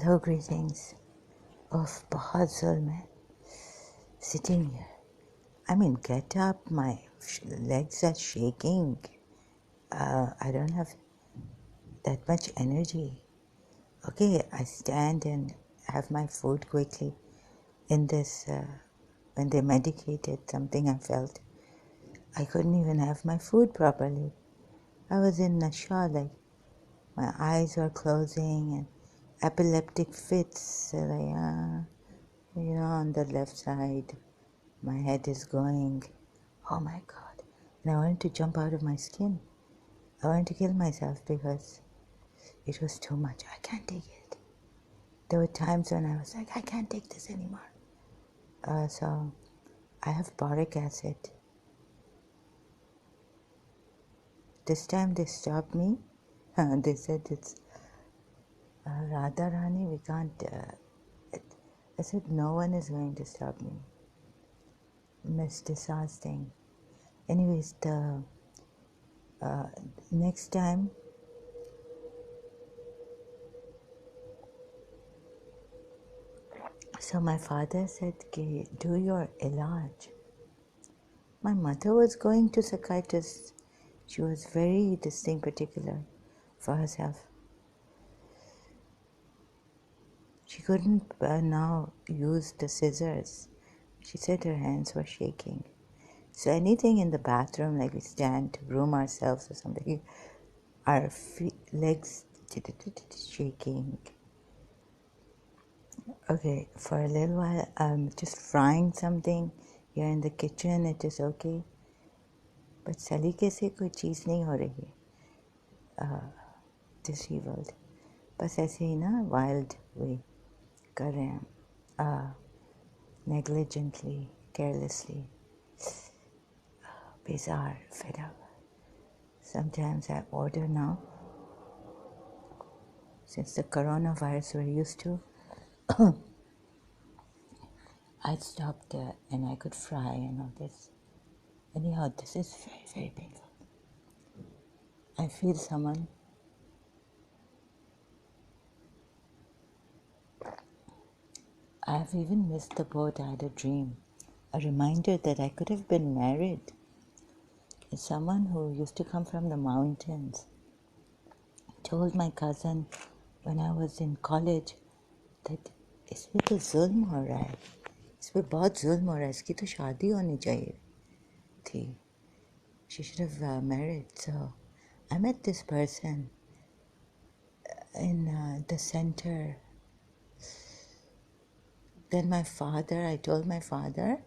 Hello, greetings. Of बहुत जुल्म है. Sitting here. I mean, get up. My legs are shaking. I don't have that much energy. Okay, I stand and have my food quickly. In this, when they medicated something, I felt I couldn't even have my food properly. I was in nasha, like my eyes were closing and epileptic fits, on the left side. My head is going, oh my God. And I wanted to jump out of my skin. I wanted to kill myself because it was too much. I can't take it. There were times when I was like, I can't take this anymore. So I have boric acid. This time they stopped me. They said it's Radha Rani, we can't. I said, no one is going to stop me. Miss Desai's thing. Anyways, the next time, so my father said, do your ilaj. My mother was going to psychiatrist. She was very particular for herself. She couldn't now use the scissors. She said her hands were shaking. So anything in the bathroom, like we stand to groom ourselves or something, our legs shaking. Okay, for a little while, I'm just frying something here in the kitchen. It is okay. But सलीके से कोई चीज़ नहीं हो रही है disabled. बस ऐसे ही ना wild way कर रहे हैं negligently, carelessly, bizarre, fed up. Sometimes I order now. Since the coronavirus we're used to, I stopped and I could fry and all this. Anyhow, this is very, very painful. I feel someone. I have even missed the boat. I had a dream, a reminder that I could have been married. It's someone who used to come from the mountains. Told my cousin when I was in college that इसमें तो जुल्म हो रहा है, इसमें बहुत जुल्म हो रहा है, इसकी तो शादी होनी चाहिए थी. She should have married. So I met this person in the center. Then I told my father,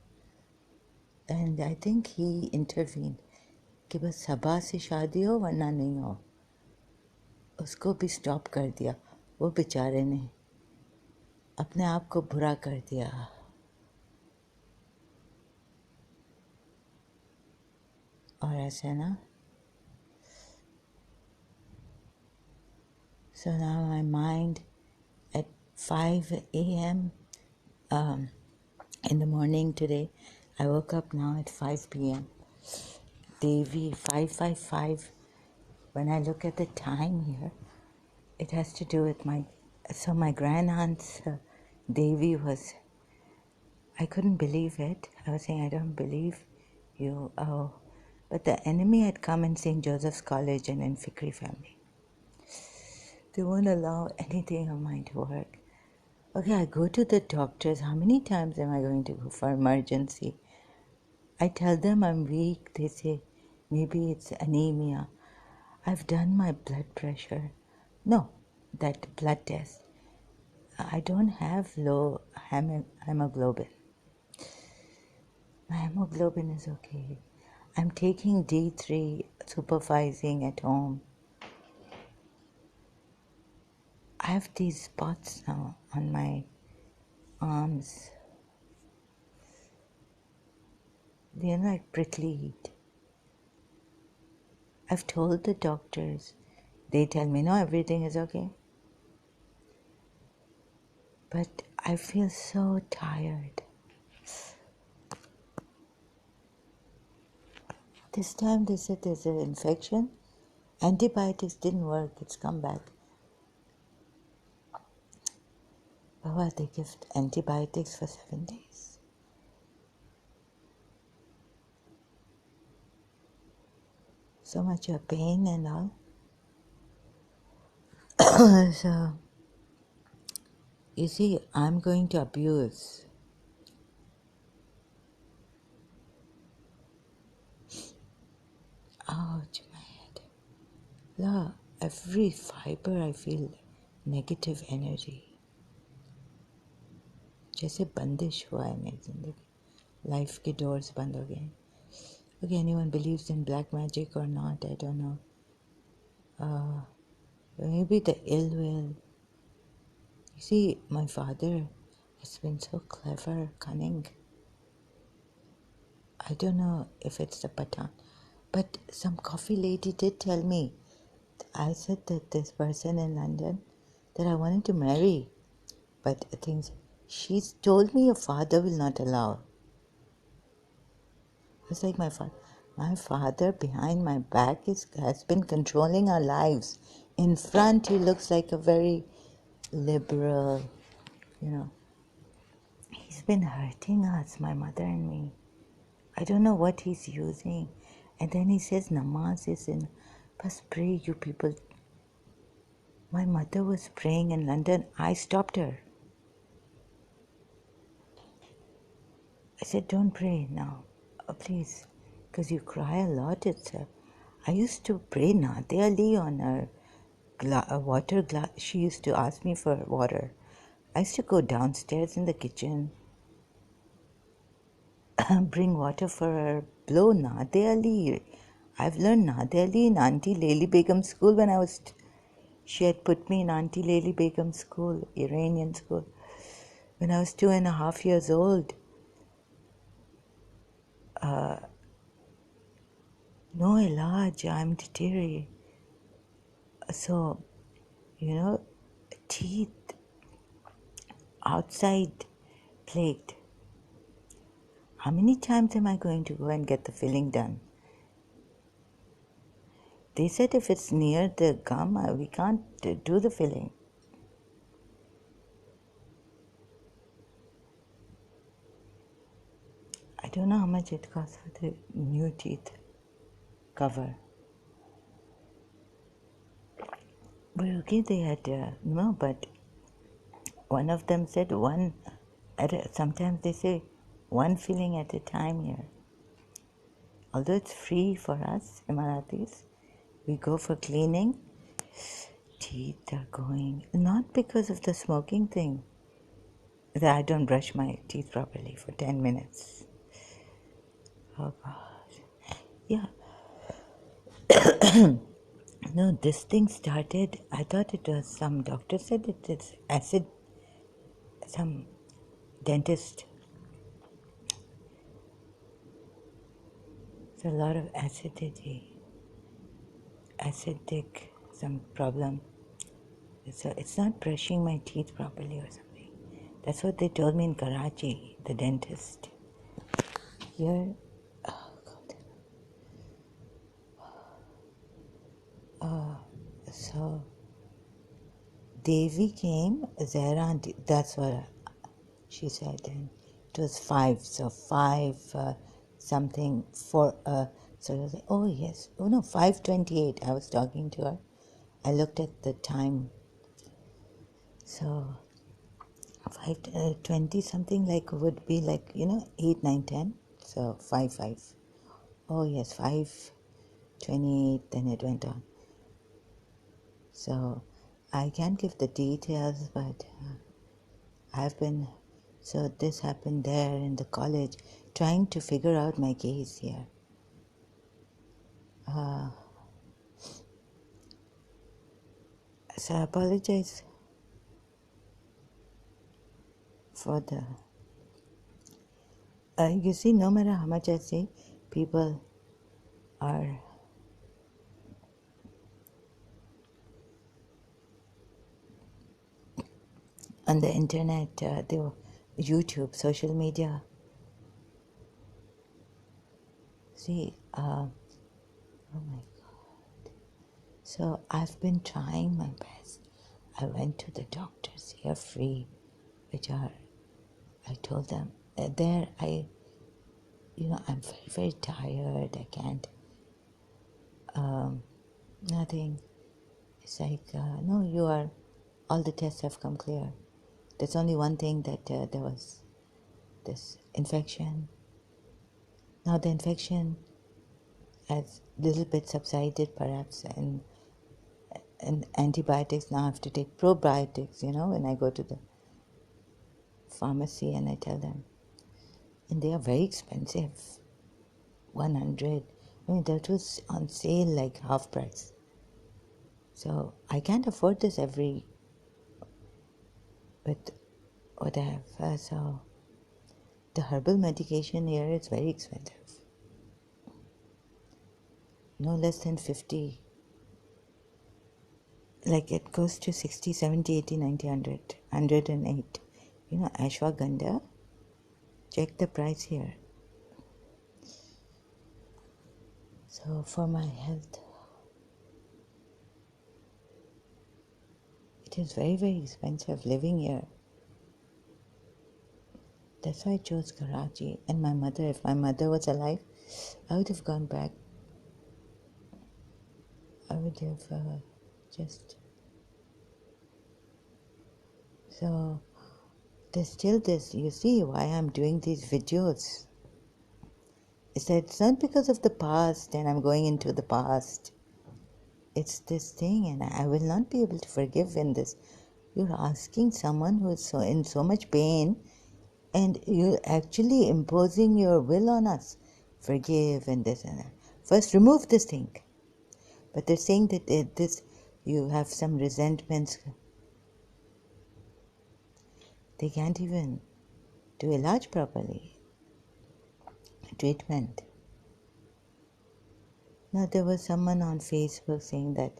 and I think he intervened कि बस सबा से शादी हो वरना नहीं हो. उसको भी स्टॉप कर दिया. वो बेचारे ने अपने आप को बुरा कर दिया. और ऐसे ना. So now my mind at 5 a.m. In the morning today, I woke up now at 5 p.m. Devi 555. When I look at the time here, it has to do with my grandaunt's Devi was. I couldn't believe it. I was saying, I don't believe you. Oh, but the enemy had come in St. Joseph's College and in Fikri family. They won't allow anything of mine to work. Okay, I go to the doctors. How many times am I going to go for emergency? I tell them I'm weak. They say, maybe it's anemia. I've done my blood pressure. No, that blood test. I don't have low hemoglobin. My hemoglobin is okay. I'm taking D3, supervising at home. I have these spots now on my arms. They're like prickly heat. I've told the doctors. They tell me, no, everything is okay. But I feel so tired. This time they said there's an infection. Antibiotics didn't work. It's come back. Baba, they give antibiotics for 7 days. So much of pain and all. So, you see, I'm going to abuse. Ouch, my head. La, every fiber I feel negative energy. जैसे बंदिश हुआ है मेरी जिंदगी. Life के doors बंद हो गए. Okay, anyone believes in black magic or not, I don't know. Maybe the ill will. You see, my father has been so clever, cunning. I don't know if it's the Pathan, but some coffee lady did tell me. I said that this person in London that I wanted to marry, but things she's told me your father will not allow. It's like my father. My father behind my back has been controlling our lives. In front, he looks like a very liberal, you know. He's been hurting us, my mother and me. I don't know what he's using. And then he says namaz is in. But pray, you people. My mother was praying in London. I stopped her. I said, don't pray now. Please. Because you cry a lot. I used to pray Nadia Ali on her water glass. She used to ask me for water. I used to go downstairs in the kitchen, bring water for her, blow Nadia Ali. I've learned Nadia Ali in Auntie Laili Begum school when I was. She had put me in Auntie Laili Begum school, Iranian school, when I was 2.5 years old. No ilaj, I'm deteriorating. So, teeth outside plate. How many times am I going to go and get the filling done? They said if it's near the gum, we can't do the filling. I don't know how much it costs for the new teeth cover. But okay, they had, no, but one of them said sometimes they say one filling at a time here. Although it's free for us, Emiratis, we go for cleaning. Teeth are going, not because of the smoking thing, that I don't brush my teeth properly for 10 minutes. Oh God. Yeah. No, this thing started, I thought it was some doctor said it's acid, some dentist. It's a lot of acidity, acidic, some problem. It's not brushing my teeth properly or something. That's what they told me in Karachi, the dentist. Here, oh God. So, Devi came, Zahra auntie, that's what she said, and it was 5, so 5 something, 4, so I was like, oh yes, oh no, 5:28, I was talking to her. I looked at the time, so 5:20 something like would be like, 8, 9, 10, so 5, 5. Oh yes, 5:28, then it went on. So I can't give the details, but so this happened there in the college, trying to figure out my case here. So I apologize for the. You see, no matter how much I say, people are. On the internet, YouTube, social media. See, oh my God. So I've been trying my best. I went to the doctors here free which are, I told them, I'm very, very tired. I can't, nothing. It's like, no, all the tests have come clear. There's only one thing that there was this infection. Now the infection has a little bit subsided perhaps, and antibiotics now I have to take probiotics, when I go to the pharmacy and I tell them. And they are very expensive. 100. I mean, that was on sale like half price. So I can't afford this with what I have. So the herbal medication here is very expensive. No less than 50. Like it goes to 60, 70, 80, 90, 100, 108. Ashwagandha, check the price here. So for my health, it is very, very expensive living here. That's why I chose Karachi. And my mother, if my mother was alive, I would have gone back. I would have just... So there's still this, you see why I'm doing these videos. Is that it's not because of the past and I'm going into the past. It's this thing, and I will not be able to forgive in this. You're asking someone who is in so much pain, and you're actually imposing your will on us. Forgive and this and that. First, remove this thing. But they're saying that you have some resentments. They can't even do ilaj properly. Treatment. Now, there was someone on Facebook saying that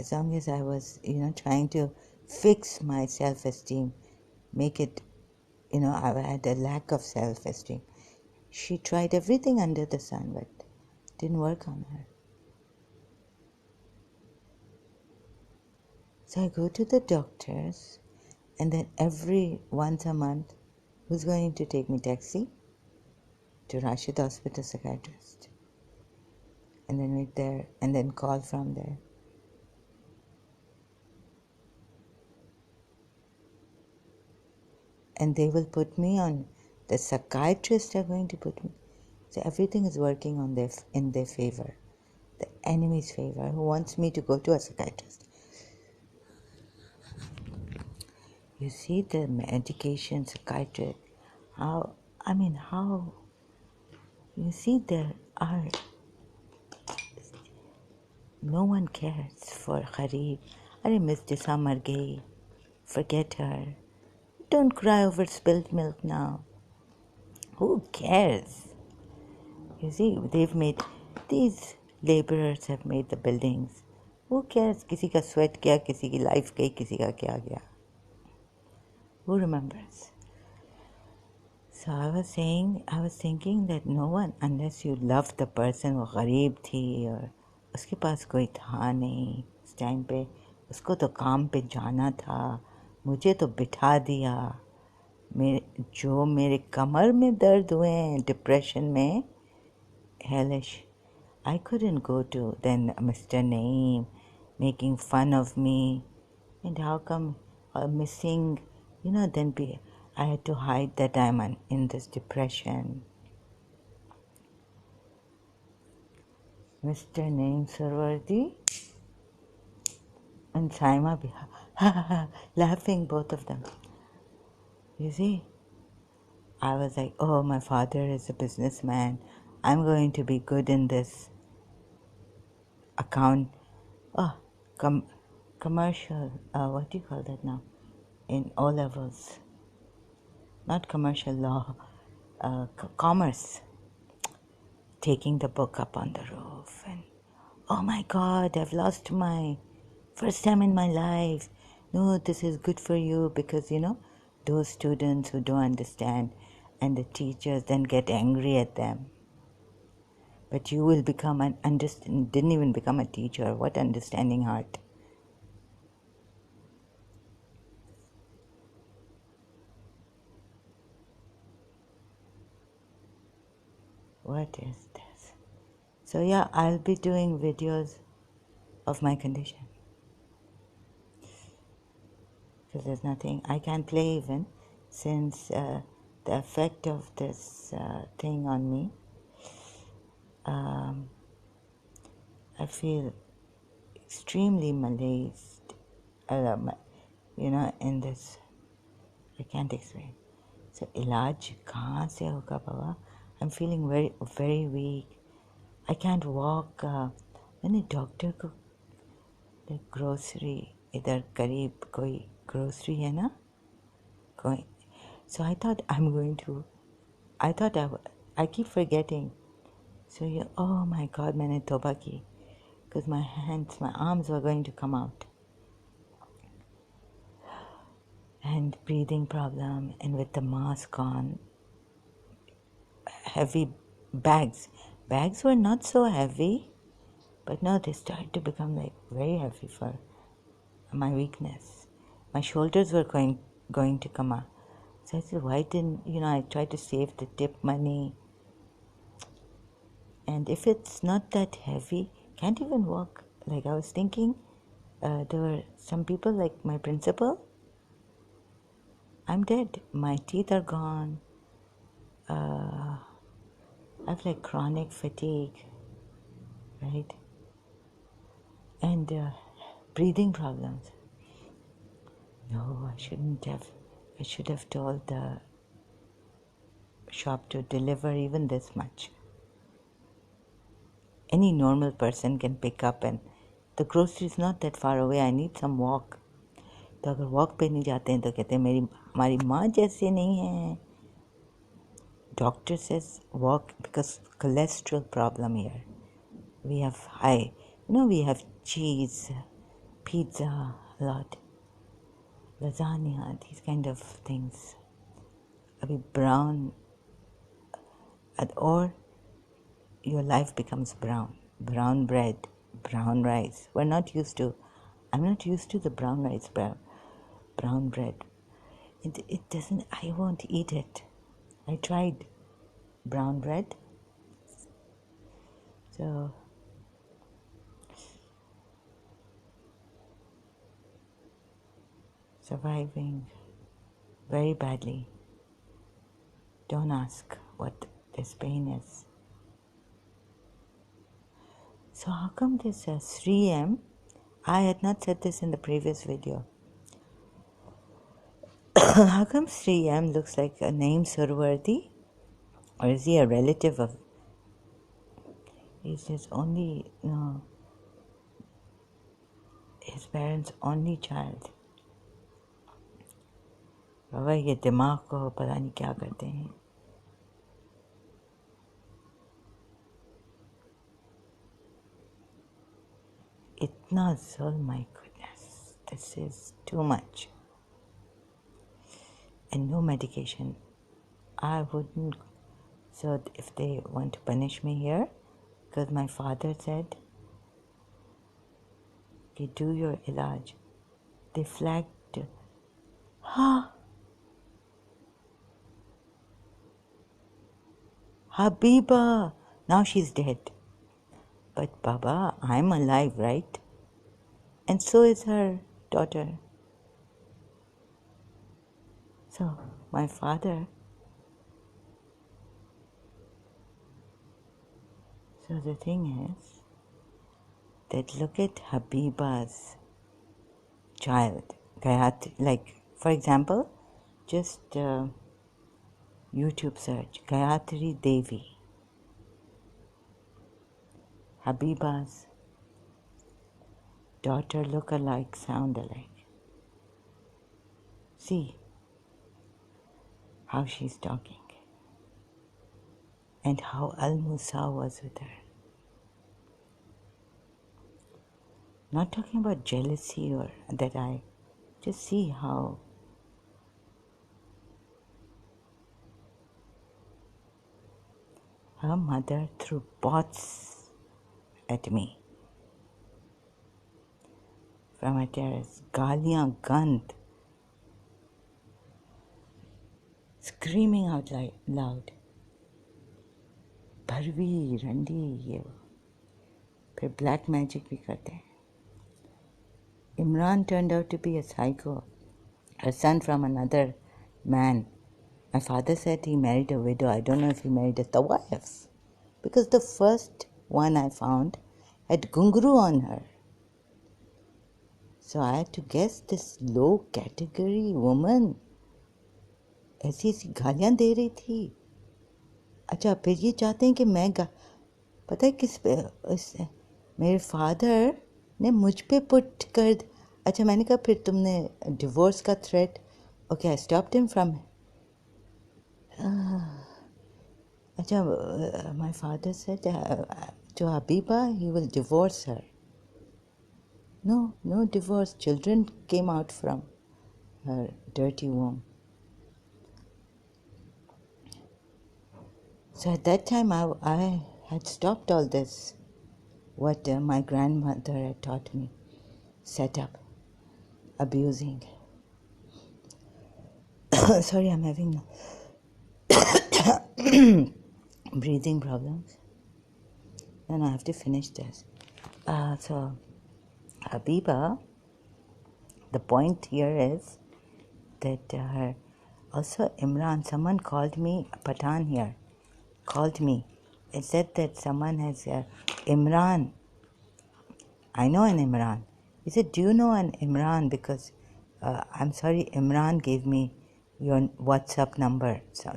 as long as I was, trying to fix my self-esteem, make it, I had a lack of self-esteem. She tried everything under the sun, but didn't work on her. So I go to the doctors, and then once a month, who's going to take me taxi to Rashid Hospital psychiatrist, and then wait there, and then call from there. And they will put me on, the psychiatrists are going to put me. So everything is working in their favor, the enemy's favor, who wants me to go to a psychiatrist. You see the medication, psychiatrist, you see there are, no one cares for Gharib. Miss Disa mar gayi, forget her. Don't cry over spilled milk now. Who cares? You see, these laborers have made the buildings. Who cares? Kisi ka sweat gaya, kisi ki life gayi, kisi ka kya gaya. Who remembers? So I was thinking that no one, unless you love the person who गरीब थी और उसके पास कोई था नहीं उस time पे, उसको तो काम पे जाना था, मुझे तो बिठा दिया. मेरे कमर में दर्द हुए हैं डिप्रेशन में, hellish. I couldn't go to then Mr. Naeem making fun of me, and how come missing, then I had to hide that I'm in this depression. Mr. Naeem Sarwardi and Saima laughing, both of them. You see, I was like, oh, my father is a businessman. I'm going to be good in this account. Commercial, what do you call that now? In O levels. Not commercial law, commerce. Taking the book up on the roof and, oh my God, I've lost my first time in my life. No, this is good for you because, those students who don't understand and the teachers then get angry at them. But you will become didn't even become a teacher. What understanding heart. What is this? So yeah, I'll be doing videos of my condition. Because there's nothing, I can't play even, since the effect of this thing on me, I feel extremely malazed, in this, I can't explain. So, इलाज कहाँ से होगा बाबा? I'm feeling very, very weak. I can't walk. मैंने doctor को grocery इधर करीब कोई grocery है ना कोई. So I thought I keep forgetting. So yeah, oh my God, मैंने तौबा की, because my arms were going to come out. And breathing problem, and with the mask on, heavy bags. Bags were not so heavy, but now they started to become like very heavy for my weakness. My shoulders were going to come out. So I said, why didn't, I tried to save the tip money. And if it's not that heavy, can't even walk. Like I was thinking, there were some people like my principal. I'm dead. My teeth are gone. I have like chronic fatigue, right? And breathing problems. No, I shouldn't have. I should have told the shop to deliver even this much. Any normal person can pick up, and the grocery is not that far away. I need some walk. तो अगर walk पे नहीं जाते हैं तो कहते हैं हमारी माँ जैसे नहीं है. Doctor says walk because cholesterol problem here. We have high, we have cheese, pizza a lot, lasagna, these kind of things. Abhi brown, or your life becomes brown. Brown bread, brown rice. I'm not used to the brown rice, brown bread. It doesn't, I won't eat it. I tried brown bread. So, surviving very badly. Don't ask what this pain is. So how come this 3M? I had not said this in the previous video. How come 3M looks like a name Surwardi? Or is he a relative of? Is his only, his parents' only child? बाबा ये दिमाग को पता नहीं क्या करते हैं. इतना जुल्म, my goodness, this is too much. And no medication. I wouldn't. So if they want to punish me here, because my father said, okay, do your ilaj. They flagged. Habiba, now she's dead. But Baba, I'm alive, right? And so is her daughter. So my father, so the thing is that look at Habiba's child, Gayatri. Like, for example, just YouTube search Gayatri Devi. Habiba's daughter look alike, sound alike. See how she's talking and how Al Musa was with her. Not talking about jealousy or that, I just see how her mother threw pots at me from a terrace, galiyan gand, screaming out loud. भरवी रंडी ये वो, फिर black magic भी करते हैं. Imran turned out to be a psycho, a son from another man. My father said he married a widow. I don't know if he married a tawaf, because the first one I found had gunguru on her. So I had to guess this low category woman ऐसी ऐसी गालियाँ दे रही थी. अच्छा, फिर ये चाहते हैं कि मैं पता है किस पे मेरे फादर ने मुझ पे पुट कर. अच्छा, मैंने कहा फिर तुमने डिवोर्स का threat. Okay, I stopped him from. अच्छा, my father said to Habiba he will divorce her. No divorce. Children came out from her dirty womb. So at that time I had stopped all this, what my grandmother had taught me, set up, abusing. Sorry, I'm having breathing problems. Then I have to finish this. So Habiba, the point here is that also Imran, someone called me, Pathan here, called me. It said that someone has Imran. I know an Imran. He said, do you know an Imran? Because I'm sorry, Imran gave me your WhatsApp number. So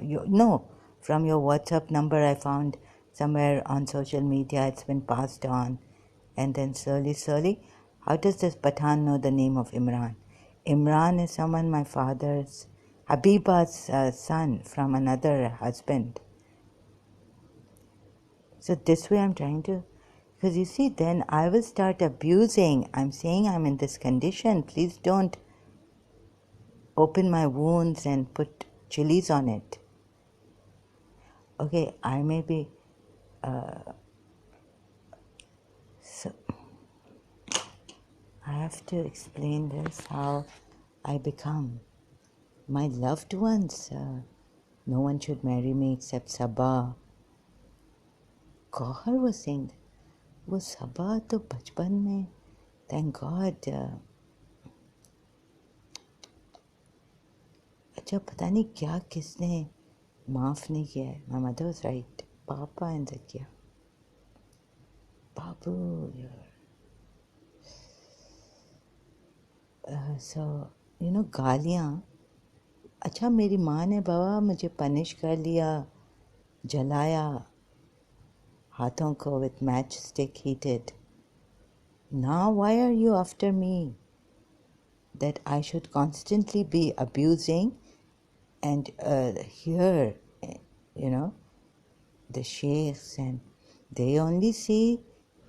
from your WhatsApp number I found somewhere on social media, it's been passed on. And then slowly, how does this Pathan know the name of Imran? Imran is someone my father's, Habiba's son from another husband. So this way I'm trying to, because you see, then I will start abusing. I'm saying I'm in this condition. Please don't open my wounds and put chilies on it. Okay, I may be, so I have to explain this, how I become. My loved ones, no one should marry me except Sabah. Kauhar was saying that. वो Sabah तो बचपन में, thank God. अच्छा, पता नहीं क्या किसने माफ़ नहीं किया है. My mother was right. Papa and Zakia. Babu, so, गालियाँ. अच्छा, मेरी माँ ने बाबा मुझे पनिश कर लिया, जलाया हाथों को with matchstick heated. Now why are you after me? That I should constantly be abusing and here, the sheikhs, and they only see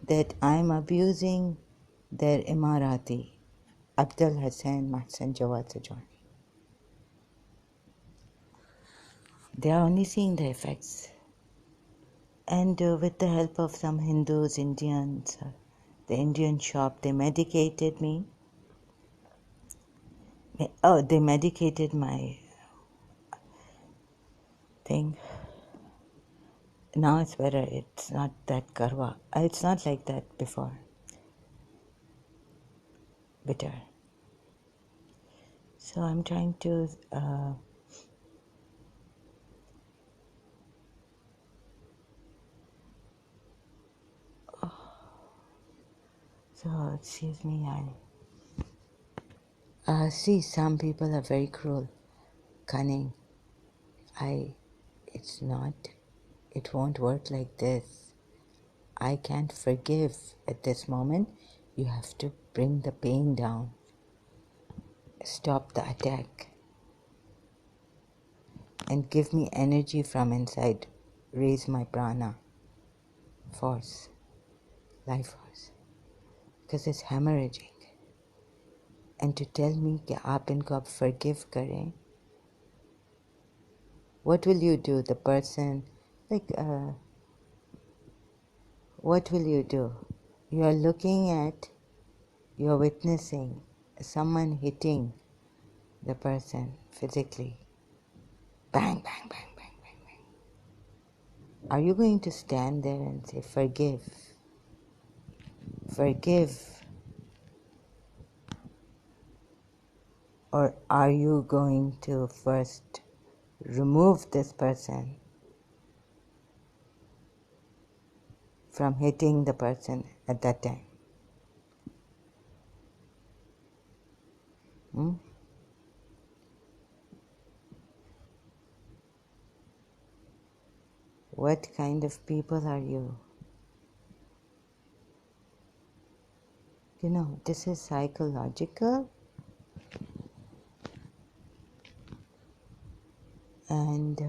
that I'm abusing their Emirati, Abdul Hassan Mahsan Jawad Sajani. They are only seeing the effects. And with the help of some Hindus, Indians, the Indian shop, they medicated me. Oh, they medicated my thing. Now it's better. It's not that karwa. It's not like that before. Bitter. So I'm trying to so excuse me, I see some people are very cruel, cunning. It's not, it won't work like this. I can't forgive at this moment. You have to bring the pain down. Stop the attack. And give me energy from inside. Raise my prana. Force. Life force. Because it's hemorrhaging. And to tell me कि आप इनको अब forgive करें. What will you do? The person, what will you do? You are looking at, you are witnessing someone hitting the person physically. Bang, bang, bang, bang, bang, bang. Are you going to stand there and say, forgive, forgive? Or are you going to first remove this person from hitting the person at that time? Hmm? What kind of people are you? You know, this is psychological, and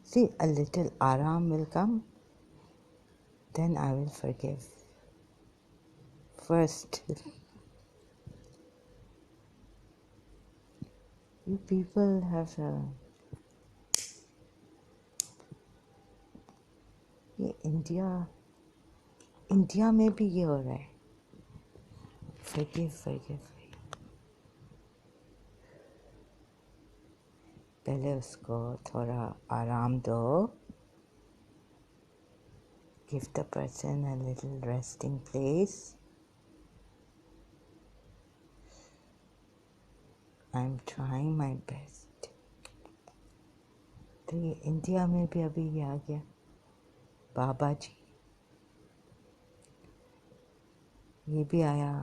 see, a little aram will come, then I will forgive. First, you people have India में भी ये हो रहा है. Forgive, forgive. पहले उसको थोड़ा आराम दो. Give the person a little resting place. I'm trying my best. तो ये इंडिया में भी अभी ये आ गया बाबा जी, ये भी आया.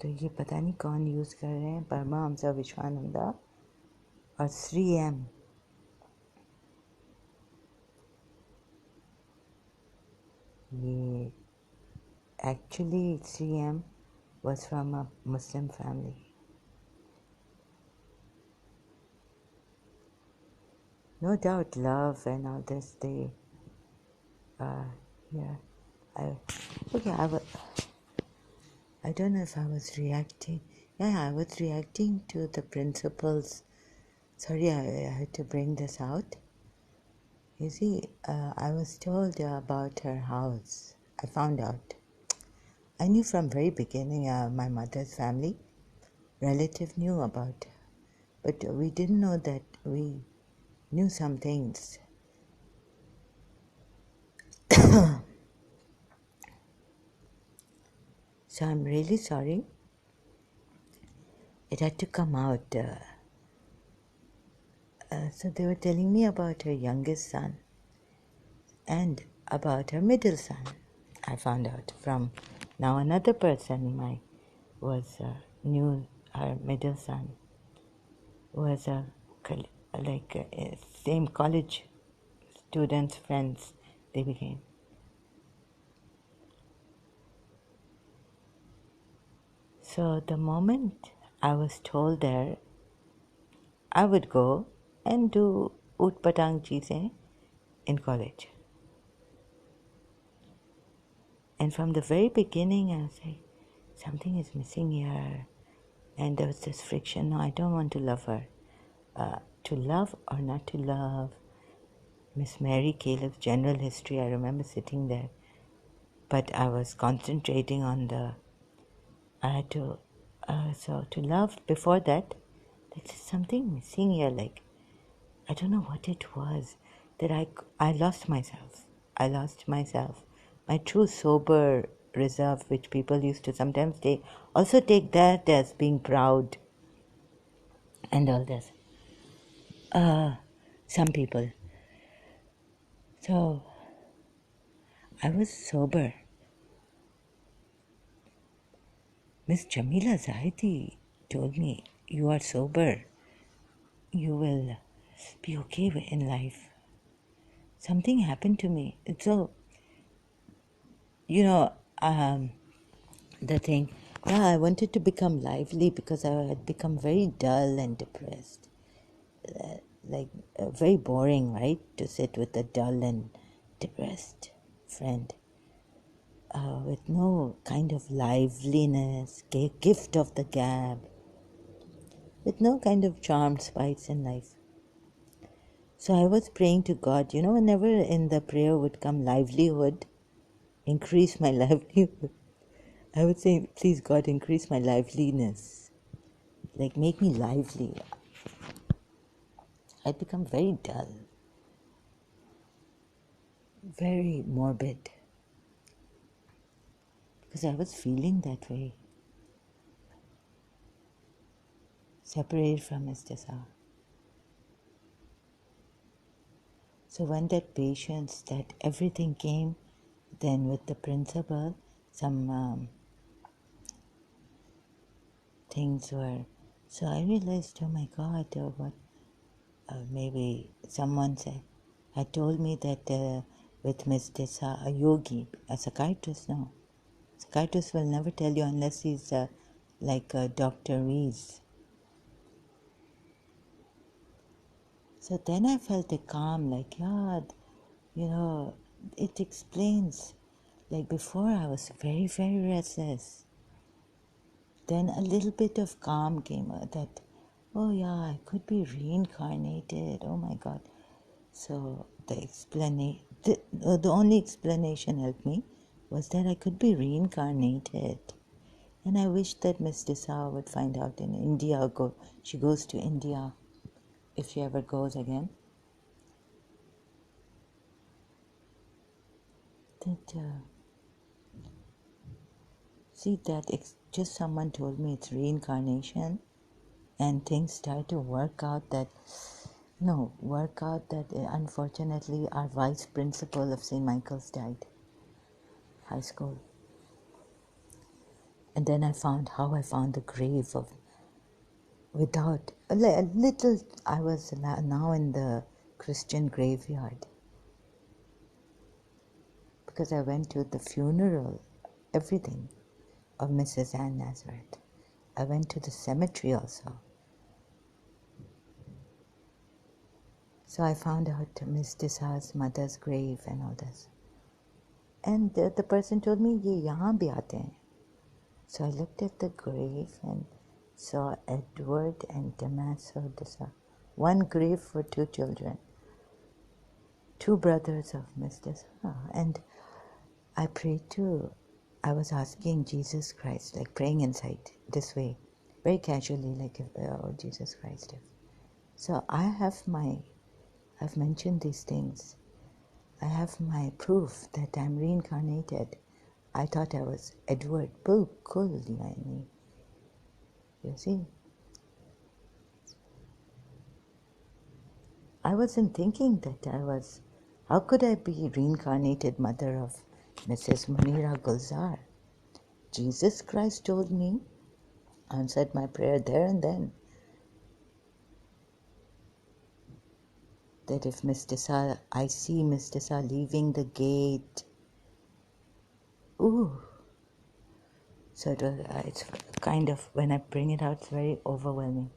तो ये पता नहीं कौन यूज़ कर रहे हैं, परमहंस विश्वानंदा और श्री एम. ये actually Shri M was from a Muslim family. No doubt love and all this, they yeah. I don't know if I was reacting. Yeah, I was reacting to the principles. Sorry, I had to bring this out. You see, I was told about her house. I found out. I knew from very beginning my mother's family. Relative knew about, but we didn't know that we knew some things. So I'm really sorry. It had to come out. So they were telling me about her youngest son and about her middle son. I found out from now another person knew her middle son was same college students, friends they became. So the moment I was told there, I would go and do Utpatang cheesein in college. And from the very beginning, I was like, something is missing here. And there was this friction. No, I don't want to love her. To love or not to love. Miss Mary Caleb's general history, I remember sitting there. But I was concentrating on I had to, so to love before that, there's something missing here. Like, I don't know what it was that I lost myself. I lost myself. My true sober reserve, which people used to sometimes take, also take that as being proud and all this. Some people. So, I was sober. Miss Jamila Zahidi told me, you are sober. You will be okay in life. Something happened to me. So, the thing, I wanted to become lively because I had become very dull and depressed. Very boring, right? To sit with a dull and depressed friend. With no kind of liveliness, gift of the gab, with no kind of charmed spice in life. So I was praying to God, whenever in the prayer would come livelihood, increase my livelihood. I would say, please God, increase my liveliness. Like, make me lively. I'd become very dull, very morbid, because I was feeling that way, separated from Mr. Shah. So when that patience, that everything came, then with the principal, some things were. So I realized, oh my God, what? Maybe someone had told me that with Mr. Shah, a yogi, a psychiatrist, no. Psychiatrist will never tell you unless he's like Dr. Rees. So then I felt a calm, like, yeah, it explains. Like before, I was very, very restless. Then a little bit of calm came that, oh yeah, I could be reincarnated. Oh my God. So the only explanation helped me was that I could be reincarnated. And I wish that Miss Disa would find out in India. She goes to India if she ever goes again. Just someone told me it's reincarnation, and things start to work out that unfortunately our vice principal of St. Michael's died, high school. And then I found the grave of, without a little, I was now in the Christian graveyard because I went to the funeral, everything, of Mrs. Anne Nazareth. I went to the cemetery also. So I found out Miss Desa's mother's grave and all this. And the person told me, ye yahan bhi aate hain. So I looked at the grave and saw Edward and Damaso Desa. One grave for two children. Two brothers of Miss Desa. And I was asking Jesus Christ, like praying inside this way, very casually, like, oh, Jesus Christ. So I've mentioned these things. I have my proof that I'm reincarnated. I thought I was Edward. Bilkul yani. You see? I wasn't thinking that I was. How could I be reincarnated mother of Mrs. Munira Gulzar? Jesus Christ told me, answered my prayer there and then, that if I see Miss Desa leaving the gate, ooh. So it's kind of, when I bring it out, it's very overwhelming.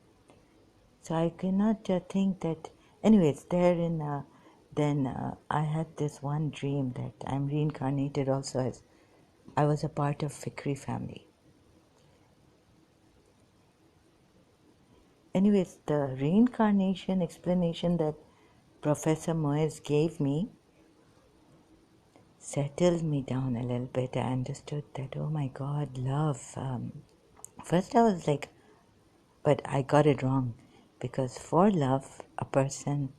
So I cannot think that, anyways, then I had this one dream that I'm reincarnated also as, I was a part of Fikri family. Anyways, the reincarnation explanation that Professor Moyes gave me settled me down a little bit. I understood that, oh my God, love. First I was like, but I got it wrong, because for love, a person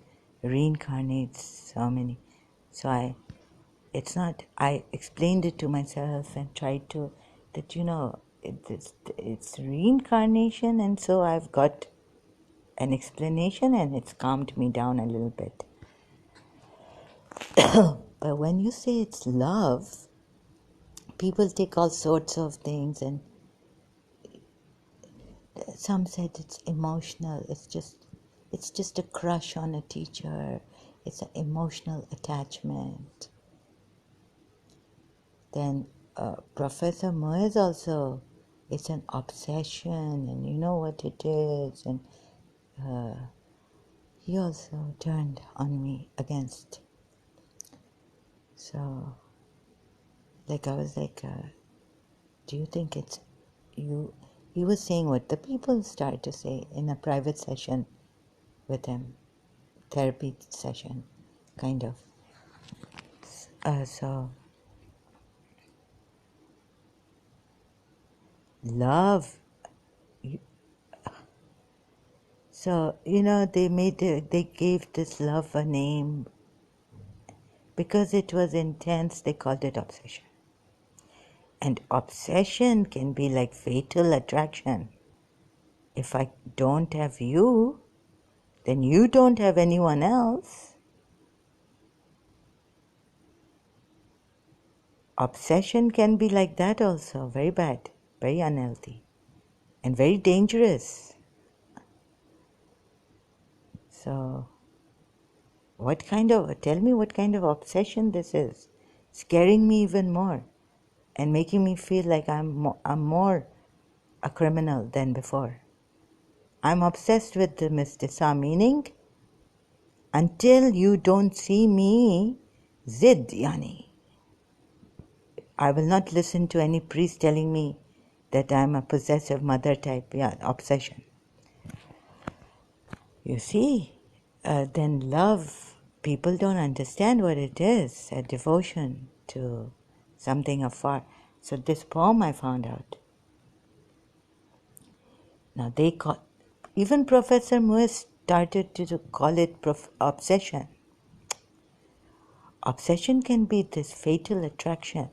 reincarnates so many. So I explained it to myself and tried to, that it's reincarnation, and so I've got an explanation and it's calmed me down a little bit. But when you say it's love, people take all sorts of things, and some said it's emotional. It's just a crush on a teacher. It's an emotional attachment. Then Professor Moyes also, it's an obsession, and you know what it is. And he also turned on me against. So, like, I was like, do you think it's you? He was saying what the people started to say in a private session with him, therapy session, kind of. So love. So, they gave this love a name. Because it was intense, they called it obsession. And obsession can be like fatal attraction. If I don't have you, then you don't have anyone else. Obsession can be like that also, very bad, very unhealthy, and very dangerous. So, tell me what kind of obsession this is, scaring me even more, and making me feel like I'm more a criminal than before. I'm obsessed with the Mistisa, meaning until you don't see me, Zid Yani. I will not listen to any priest telling me that I'm a possessive mother type, obsession. You see, then love, people don't understand what it is, a devotion to something afar. So this poem I found out. Now even Professor Muis started to call it obsession. Obsession can be this fatal attraction.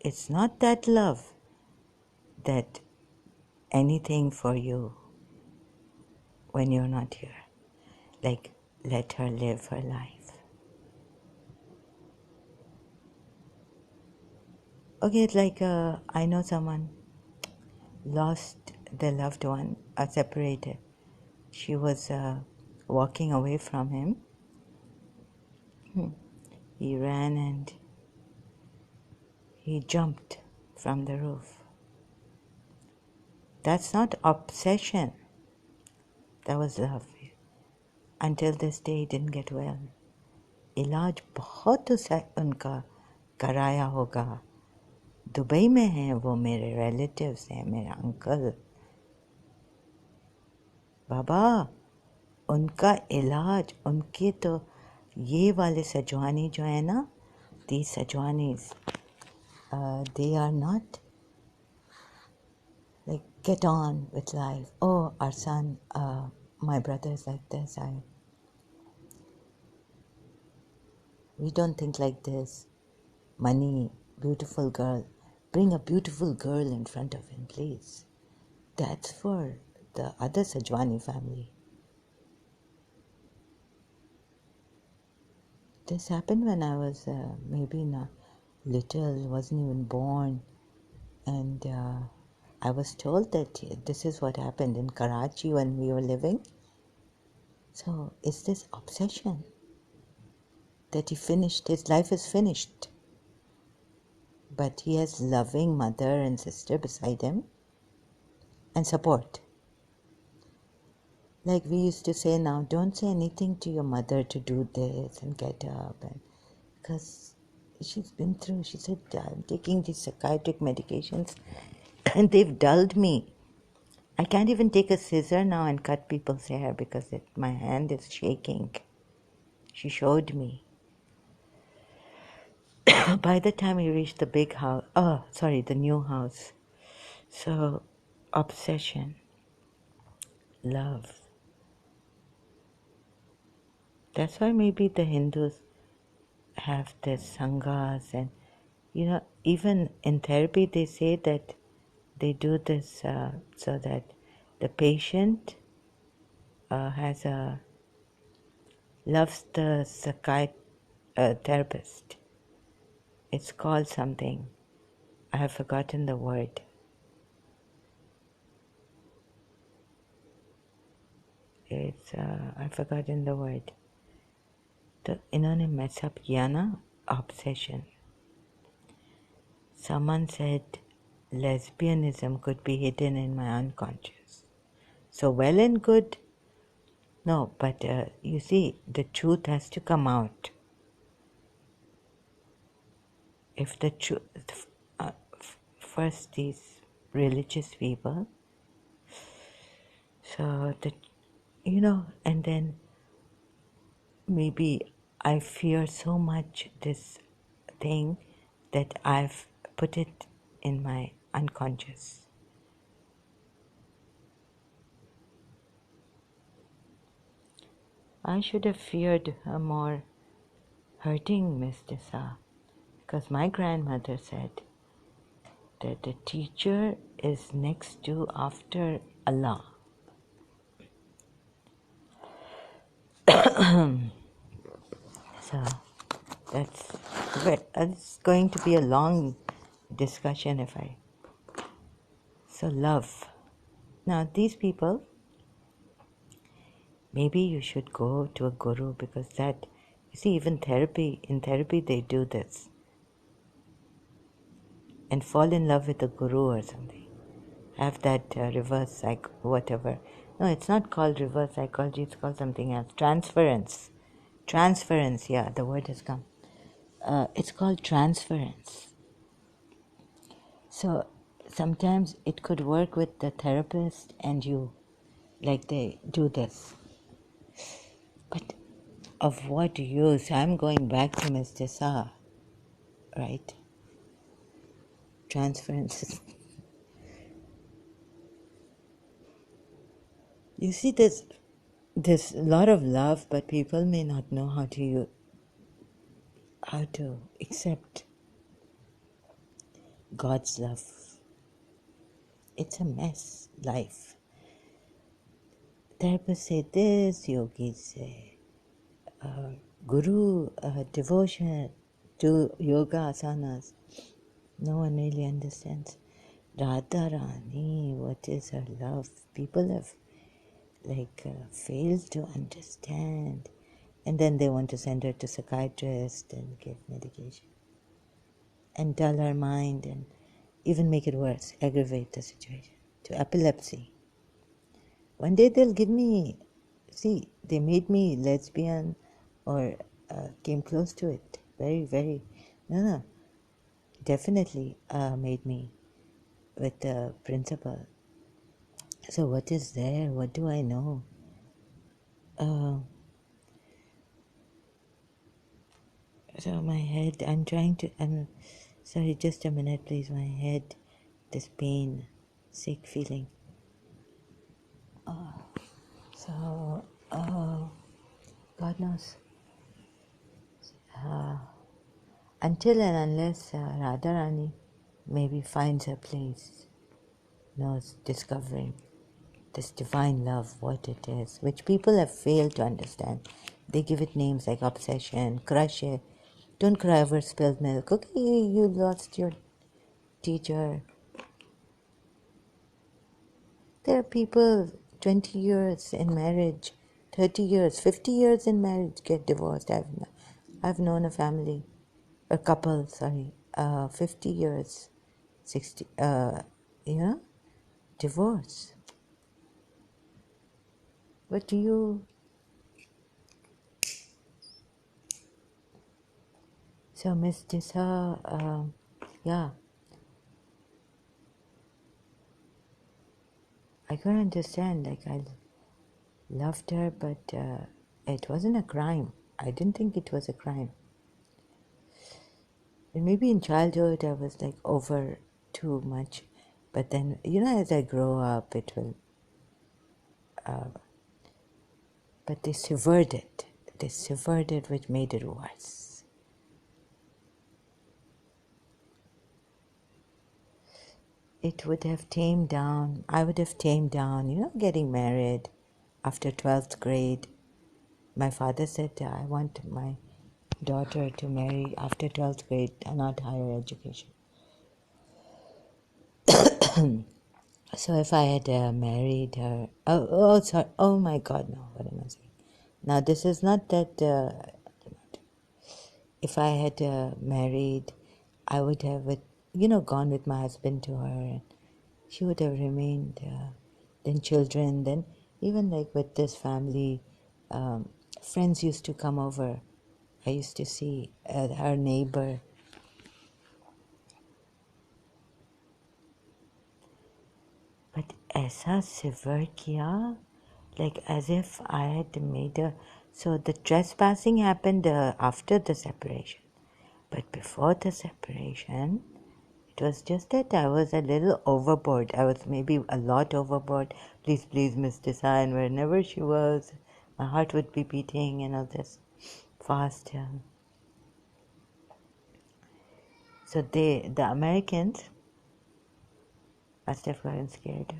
It's not that love, that anything for you when you're not here. Like, let her live her life. Okay, it's like I know someone lost their loved one, separated. She was walking away from him. He ran and he jumped from the roof. That's not obsession. That was love. Until this day, he didn't get well. इलाज बहुत उनका कराया होगा. Dubai में हैं वो, मेरे relatives हैं, मेरा अंकल. बाबा, उनका इलाज, उनके तो ये वाले सजवानी जो है ना, these सजवानीज, they are not like get on with life. Oh, our son, my brother is like this. We don't think like this. Money, beautiful girl. Bring a beautiful girl in front of him, please. That's for the other Sajwani family. This happened when I was maybe not little, wasn't even born. And I was told that this is what happened in Karachi when we were living. So it's this obsession that he finished, his life is finished. But he has loving mother and sister beside him and support. Like we used to say now, don't say anything to your mother to do this and get up. Because she's been through, she said, I'm taking these psychiatric medications and they've dulled me. I can't even take a scissor now and cut people's hair because my hand is shaking. She showed me. By the time we reached the big house, the new house. So, obsession, love. That's why maybe the Hindus have this sanghas, and even in therapy they say that they do this so that the patient loves the therapist. It's called something. I have forgotten the word. I've forgotten the word. तो इन्होंने mess up किया ना, obsession. Someone said lesbianism could be hidden in my unconscious. So well and good. No, but you see, the truth has to come out. If the truth, first these religious people, so and then maybe I fear so much this thing that I've put it in my unconscious. I should have feared her more hurting Miss Disa, because my grandmother said that the teacher is next to after Allah. So it's going to be a long discussion if I. So love. Now these people, maybe you should go to a guru, because that, you see, even in therapy they do this. And fall in love with a guru or something. Have that reverse whatever. No, it's not called reverse psychology, it's called something else. Transference. Transference, yeah, the word has come. It's called transference. So sometimes it could work with the therapist and you, like they do this. But of what use? I'm going back to Mr. Sa, right? Transference. You see, there's a lot of love, but people may not know how to accept God's love. It's a mess, life. Therapists say this, yogis say guru, devotion to yoga asanas. No one really understands. Radharani, what is her love? People have failed to understand. And then they want to send her to psychiatrist and give medication. And dull her mind and even make it worse, aggravate the situation. To epilepsy. One day they'll give me, see, they made me lesbian or came close to it. Very, very, no, definitely made me with the principal. So what is there? What do I know? So my head, I'm sorry, just a minute please, my head, this pain, sick feeling. So, God knows. Until and unless Radharani maybe finds her place, knows, discovering this divine love, what it is, which people have failed to understand. They give it names like obsession, crush it, don't cry over spilled milk, okay, you lost your teacher. There are people 20 years in marriage, 30 years, 50 years in marriage get divorced. I've known a family, a couple, 50 years, 60, divorce. What do you... So Miss Disa, yeah. I couldn't understand, I loved her, but it wasn't a crime. I didn't think it was a crime. And maybe in childhood I was over too much, but then, as I grow up, it will, but they severed it. They severed it, which made it worse. It would have tamed down, I would have tamed down, getting married after 12th grade. My father said, I want my daughter to marry after 12th grade and not higher education. So if I had married her, sorry, oh my God, no, what am I saying? Now this is not that, if I had married, I would have, gone with my husband to her, and she would have remained, then children, then even with this family, friends used to come over. I used to see her neighbor. But aisa severe kiya, as if I had made so the trespassing happened after the separation. But before the separation, it was just that I was a little overboard. I was maybe a lot overboard. Please, please, Miss Desai. And wherever she was, my heart would be beating, this fast. So the Americans must have gotten scared.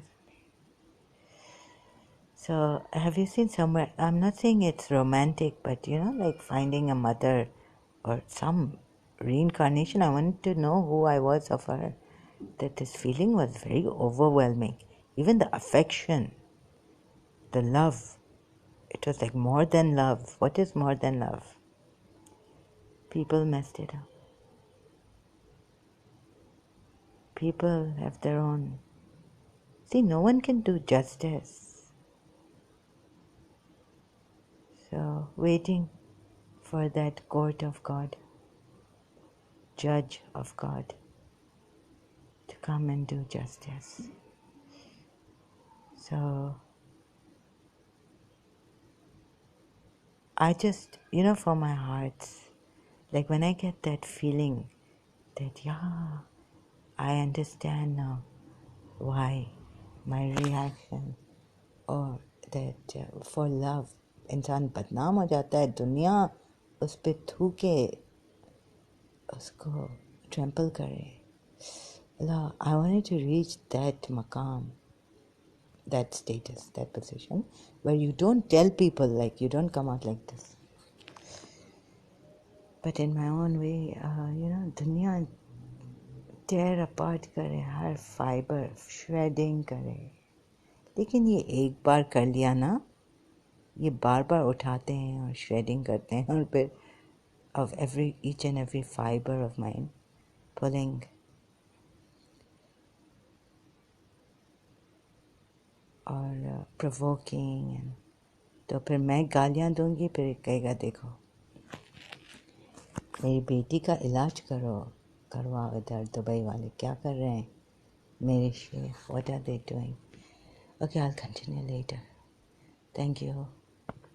So have you seen somewhere? I'm not saying it's romantic, but like finding a mother or some reincarnation. I wanted to know who I was of her. That this feeling was very overwhelming. Even the affection, the love, it was like more than love. What is more than love? People messed it up. People have their own. See, no one can do justice. So, waiting for that court of God, judge of God, to come and do justice. So, I just, for my heart, like when I get that feeling that, I understand now why my reaction or that for love इंसान बदनाम हो जाता है दुनिया उस पे थूके उसको trample करे Allah, I wanted to reach that maqam, that status, that position where you don't tell people, like you don't come out like this, but in my own way, दुनिया tear apart करे हर fibre shredding करे लेकिन ये एक बार कर लिया ना ये बार बार उठाते हैं और shredding करते हैं और फिर of each and every fiber of mine pulling और provoking and तो फिर मैं गालियाँ दूंगी फिर कहेगा देखो मेरी बेटी का इलाज करवाओ इधर दुबई वाले क्या कर रहे हैं मेरे Sheikh what are they doing? Okay, I'll continue later. Thank you.